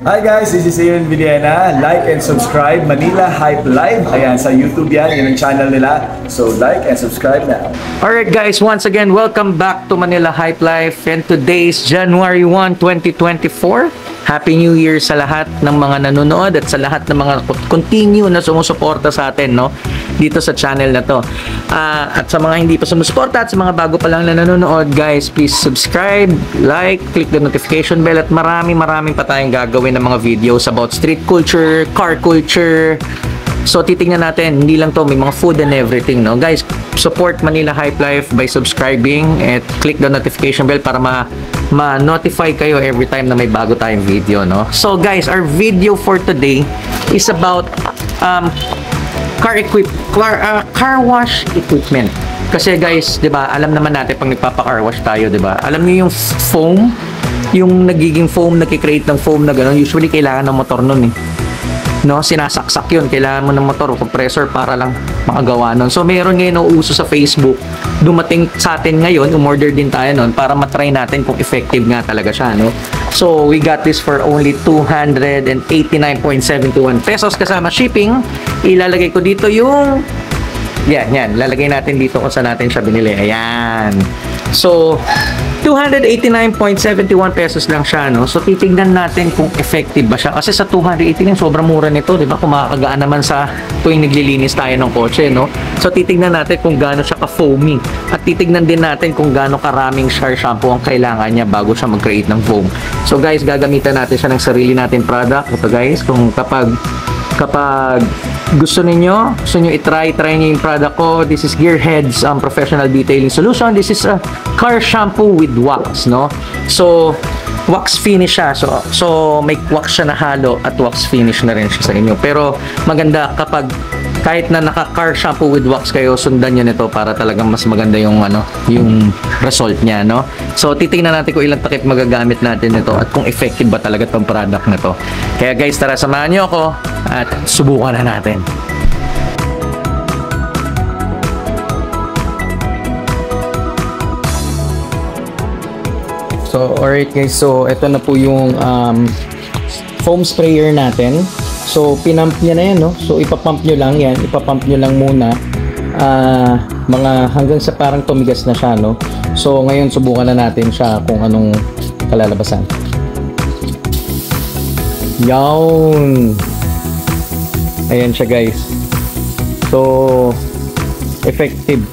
Hi guys, this is Aaron Villena. Like and subscribe Manila Hype Live. Ayan, sa YouTube yan. Yan ang channel nila. So like and subscribe now. Alright guys, once again, welcome back to Manila Hype Live. And today's January 1, 2024. Happy New Year sa lahat ng mga nanonood at sa lahat ng mga continue na sumusuporta sa atin, no? Dito sa channel na to. At sa mga hindi pa sumusuporta at sa mga bago pa lang na nanonood, guys, please subscribe, like, click the notification bell at maraming pa tayong gagawin ng mga videos about street culture, car culture. So titingnan natin, hindi lang to, may mga food and everything, no? Guys, support Manila Hype Life by subscribing and click the notification bell para ma-notify kayo every time na may bago tayong video, no? So guys, our video for today is about car wash equipment. Kasi guys, 'di ba, alam naman natin pag nagpapa-car wash tayo, 'di ba? Alam niyo yung foam, yung nagiging foam, nagki-create ng foam na gano'n, usually kailangan ng motor nun eh. No, sinasaksak yun, kailangan mo ng motor o compressor para lang makagawa nun. So meron ngayon nauuso sa Facebook, dumating sa atin ngayon, umorder din tayo nun para matry natin kung effective nga talaga siya, no? So we got this for only 289.71 pesos kasama shipping. Ilalagay ko dito yung yan, lalagay natin dito kung saan natin siya binili. Ayan. So 289.71 pesos lang siya, no? So titingnan natin kung effective ba siya. Kasi sa 289 sobrang mura nito, 'di ba? Kumakagaan naman sa tuwing naglilinis tayo ng kotse, no? So titingnan natin kung gaano siya ka-foamy. At titingnan din natin kung gaano karaming shower shampoo ang kailangan niya bago siya mag-create ng foam. So guys, gagamitan natin siya ng sarili natin product. Ito guys, kung kapag gusto niyo i-try niyo yung product ko, this is Gearheads Professional Detailing Solution. This is a car shampoo with wax, no? So wax finish siya, so may wax siya na halo at wax finish na rin siya sa inyo. Pero maganda kapag kahit na naka-car shampoo with wax kayo, sundan niyo nito para talagang mas maganda yung yung result niya, no? So titingnan natin kung ilang takip magagamit natin nito at kung effective ba talaga tong product na to. Kaya guys, tara samahan niyo ako at subukan na natin. So alright guys, so ito na po yung foam sprayer natin. So pinump niya na yan, no? So ipapump nyo lang yan, ipapump nyo lang muna mga hanggang sa parang tumigas na siya, no? So ngayon subukan na natin siya kung anong kalalabasan. Yawn! Ayan siya guys. So effective,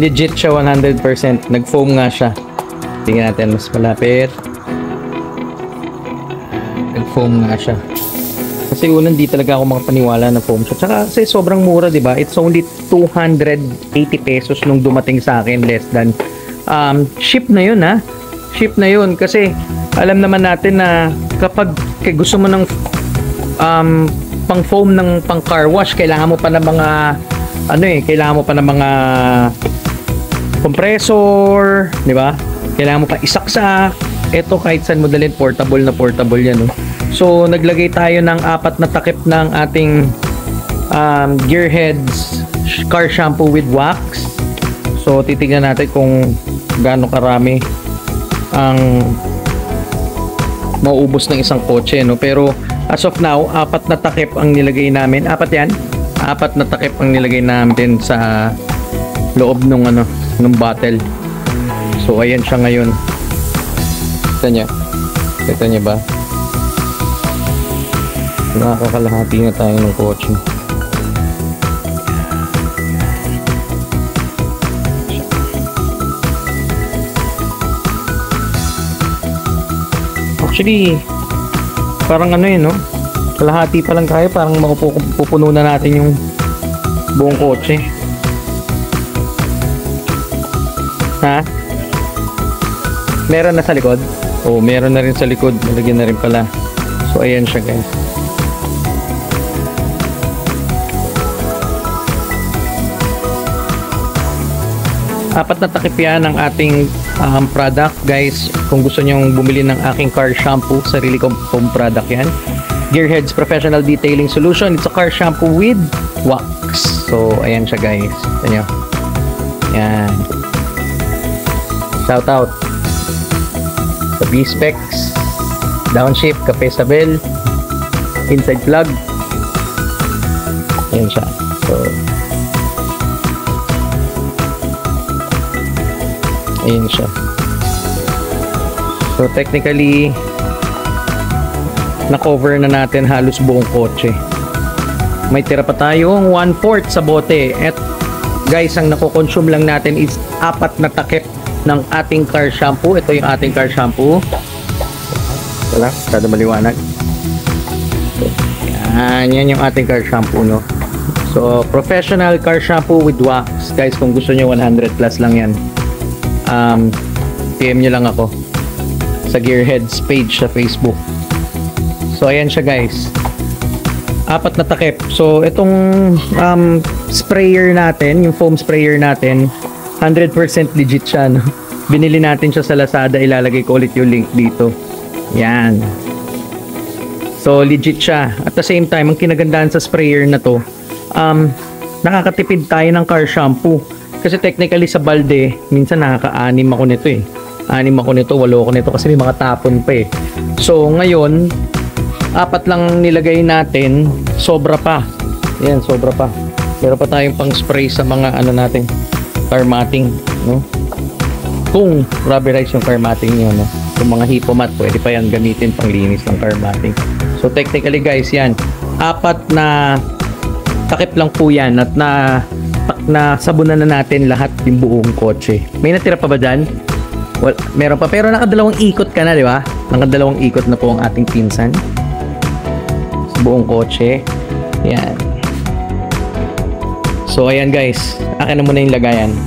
legit siya 100%. Nag-foam nga siya. Tingnan natin mas malapit. Nag-foam nga siya. Kasi unang di talaga ako makapaniwala na foam siya. Tsaka kasi sobrang mura, di ba? It's only 280 pesos nung dumating sa akin, less than. Ship na yun, ha? Ship na yun. Kasi alam naman natin na kapag gusto mo ng pang foam ng pang car wash, kailangan mo pa ng mga kailangan mo pa ng mga compressor, di ba? Kailangan mo pa isaksak. Ito kahit saan mo dalhin, portable na portable yan, no? So naglagay tayo ng 4 na takip ng ating Gearheads car shampoo with wax. So titignan natin kung gaano karami ang mauubos ng isang kotse, no? Pero as of now, 4 na takip ang nilagay namin. 4 yan. 4 na takip ang nilagay namin sa loob ng ng bottle. So ayan siya ngayon. Kita niya ba? Nakakalahati na tayo ng kotse. Actually, parang no? Kalahati pa lang tayo, parang mapupuno na natin yung buong kotse. Ha? Meron na sa likod? Oh, meron na rin sa likod. Nalagyan na rin pala. So ayan siya guys. Apat na takip yan ang ating product guys. Kung gusto nyong bumili ng aking car shampoo, sarili kong foam product yan. Gearheads Professional Detailing Solution. It's a car shampoo with wax. So ayan siya guys. Ito nyo. Yan. Shout out sa B-Specs Downshift, Cafe Sabel, inside plug. Ayan siya. So, ayan siya. So, technically, na-cover na natin halos buong kotse. May tira pa tayong 1/4 sa bote. At guys, ang nako-consume lang natin is 4 na takip ng ating car shampoo. Ito yung ating car shampoo. Wala, kada maliwanag. Yan yung ating car shampoo, no? So, professional car shampoo with wax. Guys, kung gusto nyo, 100 plus lang yan. PM nyo lang ako sa Gearheads page sa Facebook. So, ayan siya, guys. 4 na takip. So, itong sprayer natin, yung foam sprayer natin, 100% legit siya, no? Binili natin siya sa Lazada. Ilalagay ko ulit yung link dito. Yan. So, legit siya. At the same time, ang kinagandahan sa sprayer na to, nakakatipid tayo ng car shampoo. Kasi technically sa balde, minsan nakaka-6 ako nito eh. 6 ako nito, 8 ako nito kasi may mga tapon pa eh. So, ngayon, 4 lang nilagay natin, sobra pa. Yan, sobra pa. Meron pa tayong pang spray sa mga ano natin, car matting, no? Kung rubberize yung car matting nyo, no? Kung mga hipomat, pwede pa yan gamitin pang linis ng car matting. So technically guys, yan, 4 na takip lang po yan at na sabunan na natin lahat yung buong kotse. May natira pa ba dyan? Well, meron pa, pero nakadalawang ikot ka na, di ba? Nakadalawang ikot na po ang ating pinsan buong kotse. Yan. So ayan guys, akin na muna yung lagayan.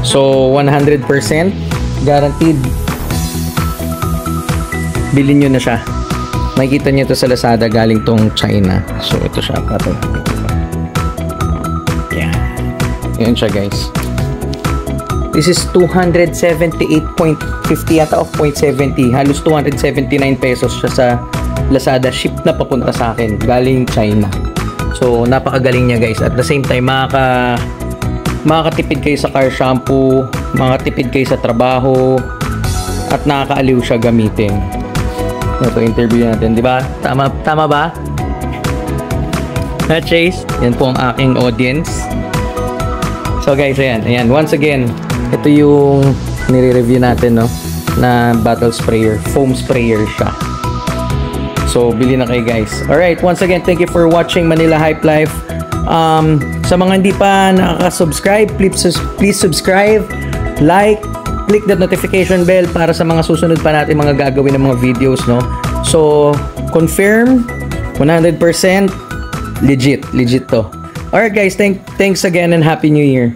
So 100% guaranteed, bilhin nyo na siya. Makikita nyo ito sa Lazada, galing tong China. So ito siya, pato. Yan. Yan siya guys. This is 278.50 yata of 0.70. Halos 279 pesos siya sa Lazada. Ship na papunta sa akin, galing China. So napakagaling niya guys. At the same time, makakatipid kayo sa car shampoo, makakatipid kayo sa trabaho, at nakakaaliw siya gamitin. Ito interview natin, di ba? Tama ba? Na Chase? Yan po ang aking audience. So guys, ayan. Once again, ito yung nire-review natin, no? Na bottle sprayer, foam sprayer siya. So, bili na kayo guys. Alright, once again, thank you for watching Manila Hype Life. Sa mga hindi pa nakaka-subscribe, please subscribe, like, click that notification bell para sa mga susunod pa natin mga gagawin ng mga videos, no? So, confirm, 100% legit to. Alright guys, thanks again and Happy New Year.